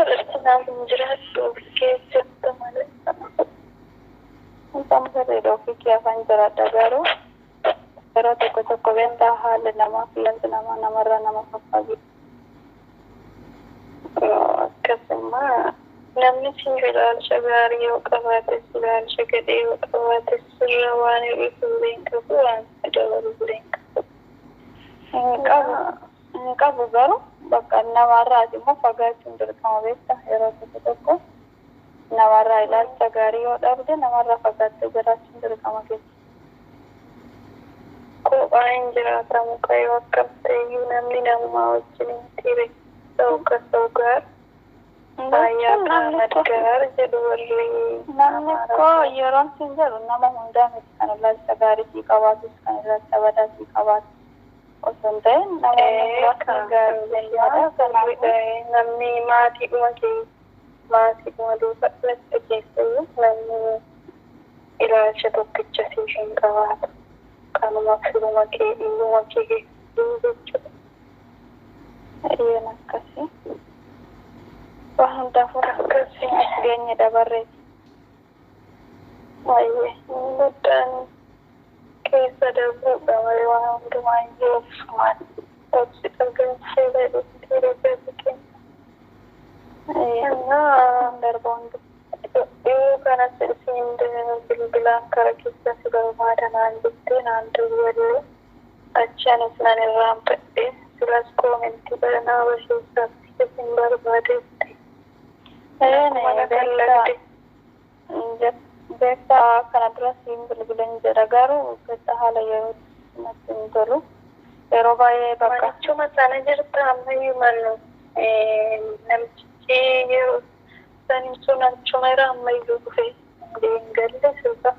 Isaan jiraatu keessatti malee. Isaan sirriidha ofii kee afaan jiraadha garuu yeroo tokko beentaa haalli namaa fi wanti namarraa nama faffaatu. Akkasuma namni si ilaalcha gaarii yoo qabaate ilaalcha gadhee yoo qabaate sirra waan hir'isuu hin qabu waan dabaluu hin qabu. Hin qabu garuu bakka namarraati immoo fagaachuun dirqama beekta yeroo tokko namarraa ilaalcha gaarii yoo dhabde namarraa fagaattee jiraachuun dirqama keessa. Kophaa hin jiraatamu qayyoo akkam ta'eyyuu namni namaa wajjin hin ture ta'u gaar baay'ee gaar jedhu warri namni koo yeroon siin jedhu nama hundaa miti kan ilaalcha gaarii sii qabaatus kan ilaalcha badaa sii qabaatu osoo hin ta'in namoonni gaarii namni maatiidhuma duuba latti keessayyuu namni ilaalcha tokkicha siif hin qabaatu. Kanuma firuma kee dhiiruma kee jechuudha. Iyyeen akkasii. Waan hundaafuu akkasii geenye dabarreeti. Baay'ee guddaan keessa darbuudha malee waan hundumaa iyyuu obsumaan obsi argamsee baay'ee darbeetu keenya. Darba hundi. Dhiyoo kanas isiin bilbilaan kara keessatti barbaada naan jettee naan dawwallee achanis nan irraanfadhee silas koomentii baranaa barsiisaatti isin barbaadetti. Beektaa kana dura siin bilbilan jedha garuu beekta haala yeroo natti hin tolu yeroo baay'ee bakka. Manichuma sana jirta ammayyuu mannu namichi yeroo Sani sunan chumera ammayyuu dhufee deemgalle sirba.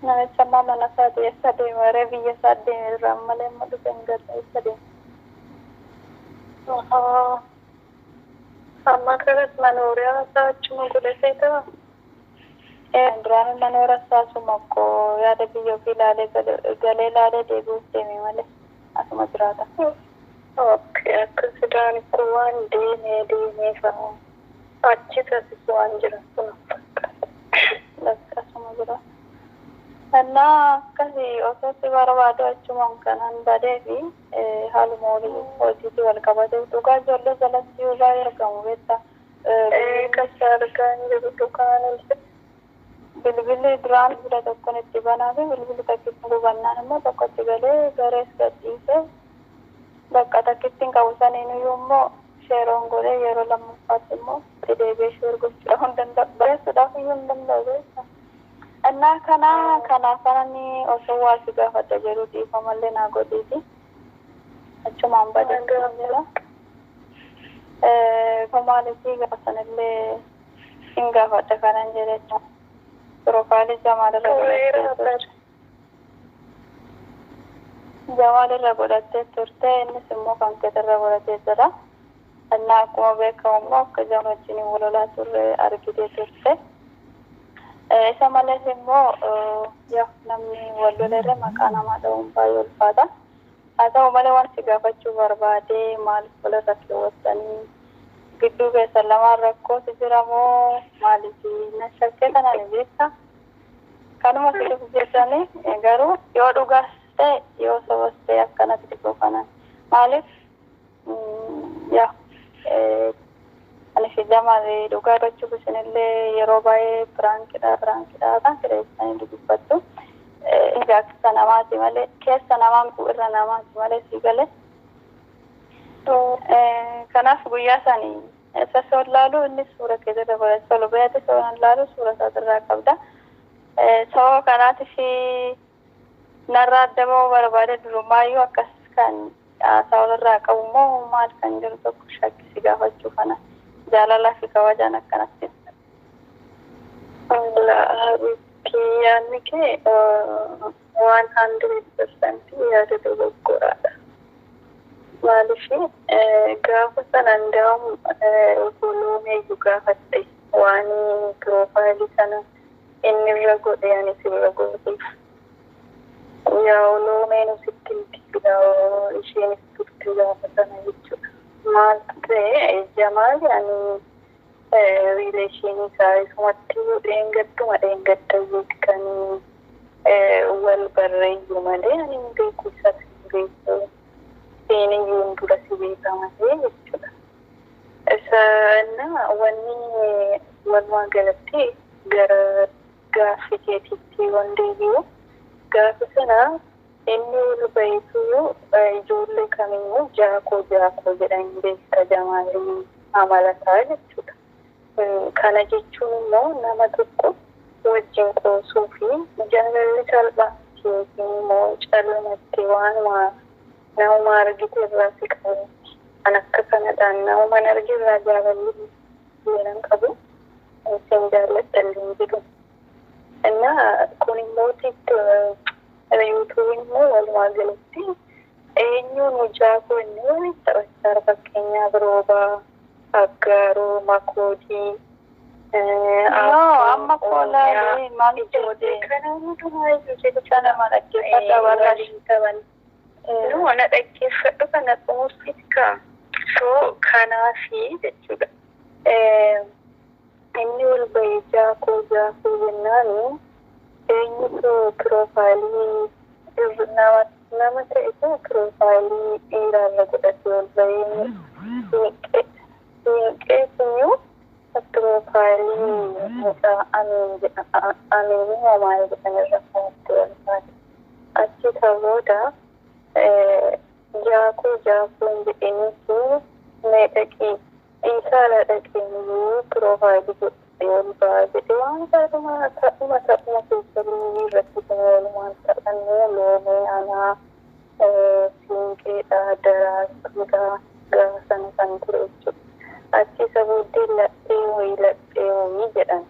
Namicha ammaa mana isaati eessa deema? Reef biyya isaa deeme irraa malee amma dhufee hin galle eessa deema? Amma kanas manooriyaa isaa achuma godhatee ta'a. Duraan manoora isaa asuma akkoo yaada biyya ofii galee ilaalee deebi'uuf deeme malee asuma jiraata. Akkasidhaan kun waan deemee fa'a. Achi taasisu waan jiraatu akkasuma jira. Innaa akkasii osoo si barbaadu achumaan kanan badee fi haaluma hojiitti wal qabatee dhugaa ijoollee jalatti yoo baay'ee argamu beektaa. Kasi argaa hin jiru dhugaanillee. Bilbilli duraan bilbila tokkoon itti banaa fi bilbilli takkitti gubannaan immoo tokkotti galee garees gadhiisee bakka takkitti hin qabu saniiniyyuu immoo sheeroon godhee yeroo lammaffaatti immoo deebi'ee sheer gochuudhaaf hin danda'u. Bareessuudhaaf iyyuu hin danda'u beektaa. Innaa kanaaf anani osoo waa si gaafadha jedhu dhiifamallee naa godhiiti. Achumaan badee jira. Maaliifii gaafa sanillee hin gaafadha kanan jedhe Profailii Jamaalirra godhattee turte innis immoo kan keetirra godhatee jira. Innaa akkuma beekamu immoo akka Jamal wajjin wal lolaa turre argitee turte. Isa malees immoo namni wal lolerra maqaa namaa dha'uun baay'ee ulfaata. Haa ta'u malee waan si gaafachuu barbaadee maaliif walirra keewwattanii gidduu keessan lamaan rakkootu jira moo maaliif na shakkee kana ni beektaa? Kanuma fiduuf jettanii garuu yoo dhugaas ta'e yoo sobas ta'e akkanatti dhibuu kanan maaliif ani fi Jamal dhugaa gochuuf isinillee yeroo baay'ee firaankiidhaa kan kireessanii dubbattu. Keessa namaati malee keessa namaan irra namaati malee si galee. Kanaaf guyyaa sanii isa soon laalu inni suura keessatti godhate solo beete soon laalu suura isaatirraa qabda. Sababa kanaatiif narraa adda bahuu barbaade durumaayyuu akkas kan haasaa walirraa qabu moo maal kan jiru tokko shakkisi gaafachuu kana jaalalaa fi kabajaan akkanatti. Yaadni kee 100% yaada dogoggoraadha. Maaliif gaafa sana hundaa'uun obboloomee gaafatte waan piroofaayilii sana inni irra godhe ani sirra godheef. Yaa oloomee nusitti isheenis turte gaafa sana jechuudha. Malte Jamal yani relation isaa isumatti dheengattuma dheengattayuu kan wal barreeyyu malee ani beeku isa beeku seenayyuun dura si beekamate jechuudha. Sana wanni walumaa galatti gara gaaffii keetiitti wandeebi'u gaafa sana inni ol bahitu ijoollee kamiyyuu jaakoo jedhanii beekta Jamaalii amalataa jechuudha. Kana jechuun immoo nama tokko wajjin qoosuu fi jaalalli salphaatti yookiin immoo caalmatti waanuma nama argite irraa si qabutti kan akka kanadhaan nama arge irraa jaalalli yeelan qabu isin jaalladhallee jedhu. Innaa kun immoo yuutuubiin immoo walumaa galatti eenyuun jaakoo inni waliin taphachaa fakkeenyaaf roobaa Aggaaroo Makoodii amma koolaa maal joodee kana hundumaa jechuudha nama dhaggeeffadha warreen qaban na dhaggeeffadhu kana xumursiiska soo kanaafi jechuudha inni wal bahee jaakoo jennaan eenyutu piroofaayilii nama ta'e piroofaayilii dhiiraarra godhatee wal bahee Siinqeesinyu piroofaayilii mucaa Amiinii Homaayii jedhamerra kanatti walfaati. Achi ta'uudha jaakoon jedhaniitu meedhaqii dhiisaala dhaqeenyuu piroofaayilii godhatee wal ba'a jedhe waan ta'uma keessatti irratti walumaan taphannee loomee anaa siinqeedhaa daraartuudhaa gaafa sana kan ture jechuudha. Achi isa booddee laphee wayii jedhan.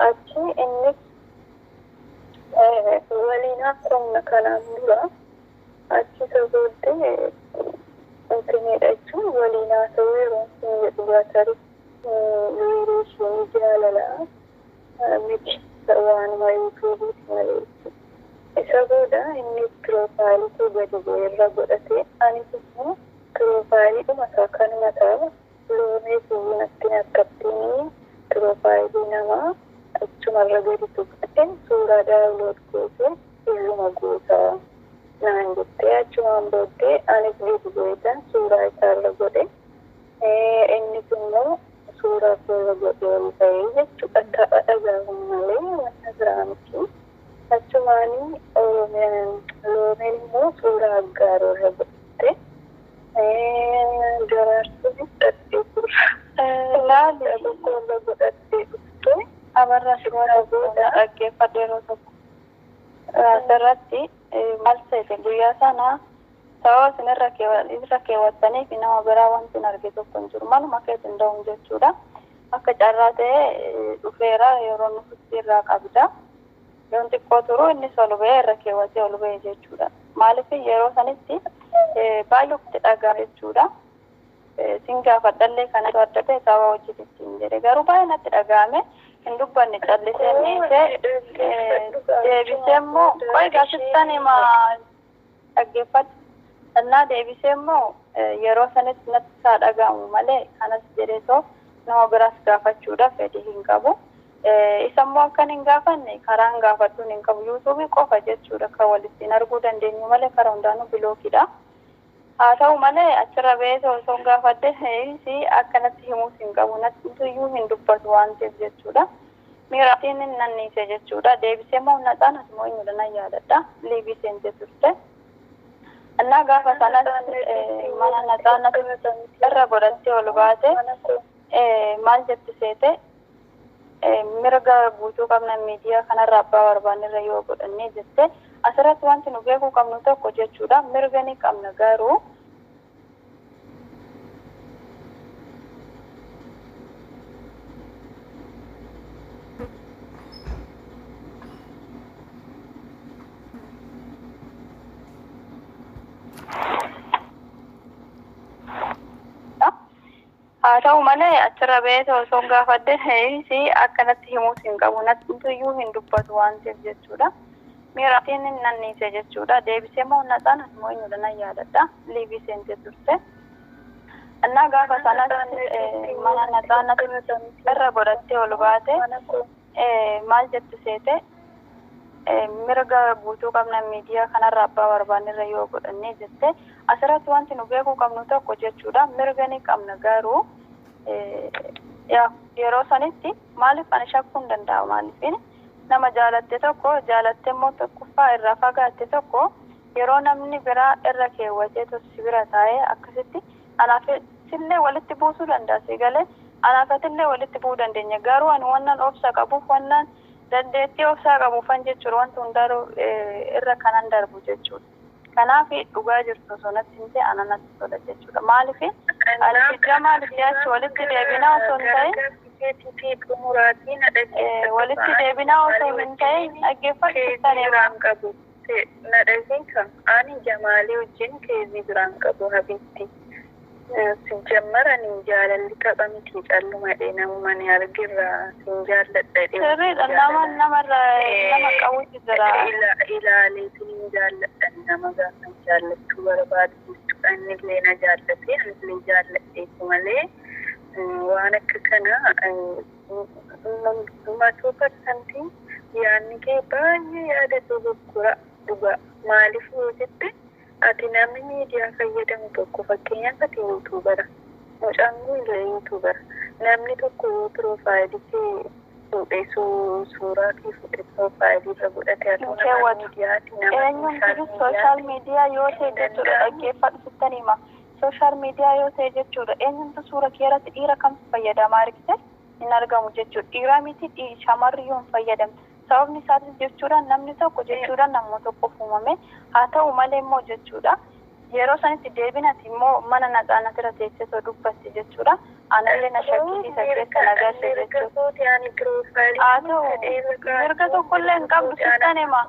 Achi innis waliin akkuma kanaan dura achi isa booddee intimeedha jechuun waliin haasawuu yeroo hin jedhu baatarii wiiriishiin jaalalaa miti waanuma yuutuubiiti malee jechuudha. Isa booda inni piroofaayilii gadi bu'eerra godhate anis immoo piroofaayiliidhuma isaa kanuma ta'a. Loomee natti akkattiin piroofaayilii namaa achumarra gadi tuqate suuraa daawulood gootee illuma gootaa naan jettee achumaan booddee anis gadi bu'eetan suuraa isaarra godhe innis immoo suuraa irra godhe ol bahee jechuudha. Tapha dhagaahuun malee wanta biraa miti. Achumaanii loomeen immoo suuraa Aggaaroo irra godhatte. Daraartuun hidhattee turre tokkorra godhattee dhufte amarra suuraa booda dhaggeeffadhe yeroo tokko asirratti maal ta'e guyyaa sana sababa isinirra keewwattaniif nama biraa wanti hin arge tokko hin jiru manuma keessa hin da'uun jechuudha. Akka carraa ta'e dhufeera yeroo nuti irraa qabda yoon xiqqoo turu innis ol bahee irra keewwatee ol bahee jechuudha. Maaliif yeroo sanitti baay'ee dhagaa jechuudha. Sin gaafadhallee kanatu adda ta'e sababa hojjetitti hin jedhe garuu baay'ee natti dhaga'ame hin dubbanne callisee dhiisee deebisee immoo qoy gaasittan hima dhaggeeffadhu. Innaa deebisee immoo yeroo sanitti natti isaa dhaga'amu malee kanas jedheetoo nama biraas gaafachuudhaaf fedhii hin qabu. Isa immoo akkan hin gaafanne karaan gaafadhuun hin qabu yuutuubii qofa jechuudha kan walittiin arguu dandeenyu malee karaa hundaanuu bilookiidha. Haa ta'u malee achirra beekee osoo gaafadde akkanatti himuus hin qabu natti iyyuu hin dubbatu waan ta'eef jechuudha. Miiraatiin hin nanniise jechuudha. Deebisee immoo naxaan asuma eenyudha nan yaadadha. Liibii seentee turte. Innaa gaafa sanas mana naxaan irra godhattee ol baate maal jetti seete mirga guutuu qabna miidiyaa kanarra abbaa barbaanirra yoo godhannee jette asirratti wanti nu beekuu qabnu tokko jechuudha. Mirga ni qabna garuu haa ta'u malee achirra beekee osoo gaafadde akkanatti himuus hin qabu natti iyyuu hin dubbatu waan ta'eef jechuudha. Miiraatiin hin nanniise jechuudha. Deebisee immoo naxaan asuma eenyudha nan yaadadha. Liibii seentee turte. እና gaafa sanas mana naxaanatu irra godhattee ol baate maal jettu seete mirga guutuu qabna miidiyaa kanarra abbaa barbaanirra yoo godhanne jette asirratti wanti nu beekuu qabnu tokko jechuudha mirga ni qabna garuu yeroo sanitti maaliif ani shakkuu hin danda'u maaliif nama jaalatte tokko jaalatte immoo tokkoffaa irraa fagaatte tokko yeroo namni biraa irra keewwatee tossi bira taa'ee akkasitti anaafatillee walitti buusuu danda'a galee anaafatillee walitti bu'uu dandeenya garuu ani wannan obsa qabuuf wannan dandeettii obsaa qabuufan jechuudha wanti hundaaruu irra kanan darbu jechuudha kanaaf dhugaa jirtu sonatti hin ta'e ananatti tola jechuudha maaliif alifijja maaliif jaachi walitti deebinaa osoo hin ta'e walitti deebinaa osoo hin ta'e dhaggeeffachuu biraan qabu nadhatiin kan ani jamaalii wajjin keezii biraan qabu habitti sijjammaranii jaalalli tapha miti callumadhe namuma ni argirra sin jaalladha sirriidha nama qabuutu jira ilaalee sin jaalladha nama gaafa jaallachuu barbaadu jechuudha innillee na jaallatee anillee jaalladheetu malee waan akka kana 100% yaanni kee baay'ee yaadatu gurgura dhugaa maaliif yoo jette ati namni miidiyaa fayyadamu tokko fakkeenyaaf ati yuutuubara mucaan kun illee yuutuubara namni tokko yoo piroofaayilii kee fuudhee suuraa kee fuudhee piroofaayilii irra godhate ati miidiyaati nama sooshaal miidiyaa yoo ta'e jechuudha dhaggeeffadhu sittan hima sooshaal miidiyaa yoo ta'e jechuudha eenyutu suura kee irratti dhiira kamtu fayyadamaa argite hin argamu jechuudha dhiiraa miti shamarri yoo hin fayyadamne sababni isaati jechuudha namni tokko jechuudha namoota tokko uumame haa ta'u malee immoo jechuudha yeroo sanitti deebinati immoo mana naxaanati irra teessee dubbatte jechuudha anallee na shakkisiisa jecha nagarse jechuudha haa ta'u mirga tokkollee hin qabdu sittan hima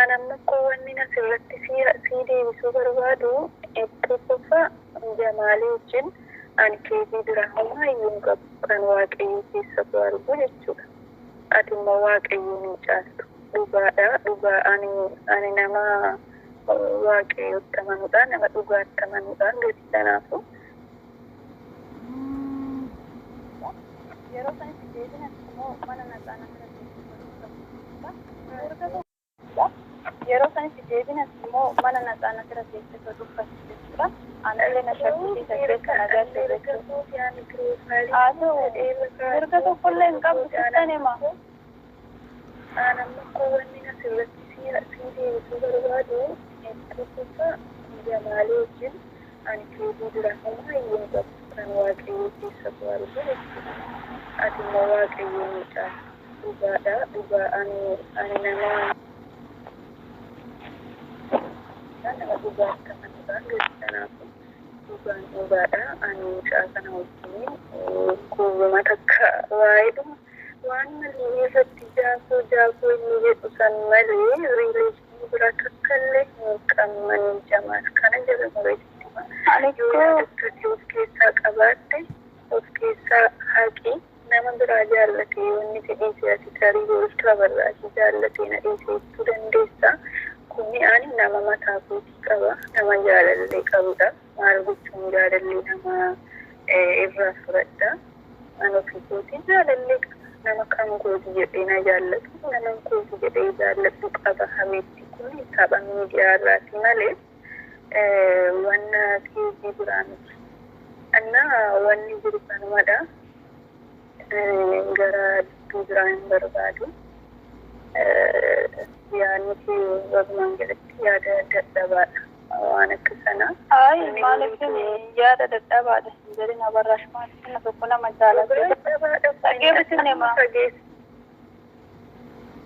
anamma qowanni asirratti sii deebisuu barbaadu tokkoffaa jamaalii wajjin ani keezii biraa homaa iyyuu hin qabu kan waaqayyoo keessatu argu jechuudha ati immoo waaqayyoo ni caaltu dhugaadha dhugaa ani nama waaqayyootti amanuudha nama dhugaatti amanuudha gadi kanaafu yeroo sanitti deebinatti immoo mana naxaanatti irra teessee dubbatte jechuudha anallee na shakkisiisa jecha nagarse jechuudha haa ta'u mirga tokkollee hin qabdu sittan hima anamma qowanni asirratti sii deebisuu barbaadu tokkoffaa jamaalii wajjin ani keezii biraa homaa iyyuu hin qabu kan waaqayyoo keessatu argu jechuudha ati immoo waaqayyoo ni caaltu dhugaadha dhugaa ani nama dhugaatti amanuudha gadi kanaafu dhugaan dhugaadha ani mucaa kana wajjin kuubuma takka waa'eedhuma waan malee irratti jaakoo inni jedhu san malee riileeshinii bira takkallee hin qabmanii jamaal kana jedhamu beeksitima yoo yaadattati of keessaa qabaatte of keessaa haqi nama biraa jaallate yoo inni fedhiisee ati tarii gooltaa barraati jaallatee na dhiiseessuu dandeessa kuni ani nama mataa kootii qaba nama jaalallee qabudha maal gochuun jaalallee nama irraa fudhadha an ofii kootii jaalallee qaba nama kan gooti jedhee na jaallatu nama gooti jedhee jaallatu qaba hameetti kun tapha miidiyaa irraati malee wanna keezii biraa miti anna wanni jiru kanumadha gara dubbii biraa hin barbaadu yaanni kee walumaan galatti yaada dadhabaadha waan akka sana maaliif yaada dadhabaadha hin jedhin abarraash maaliif tokko nama jaalatu dhaggeeffatiin dhaggeeffatiin hima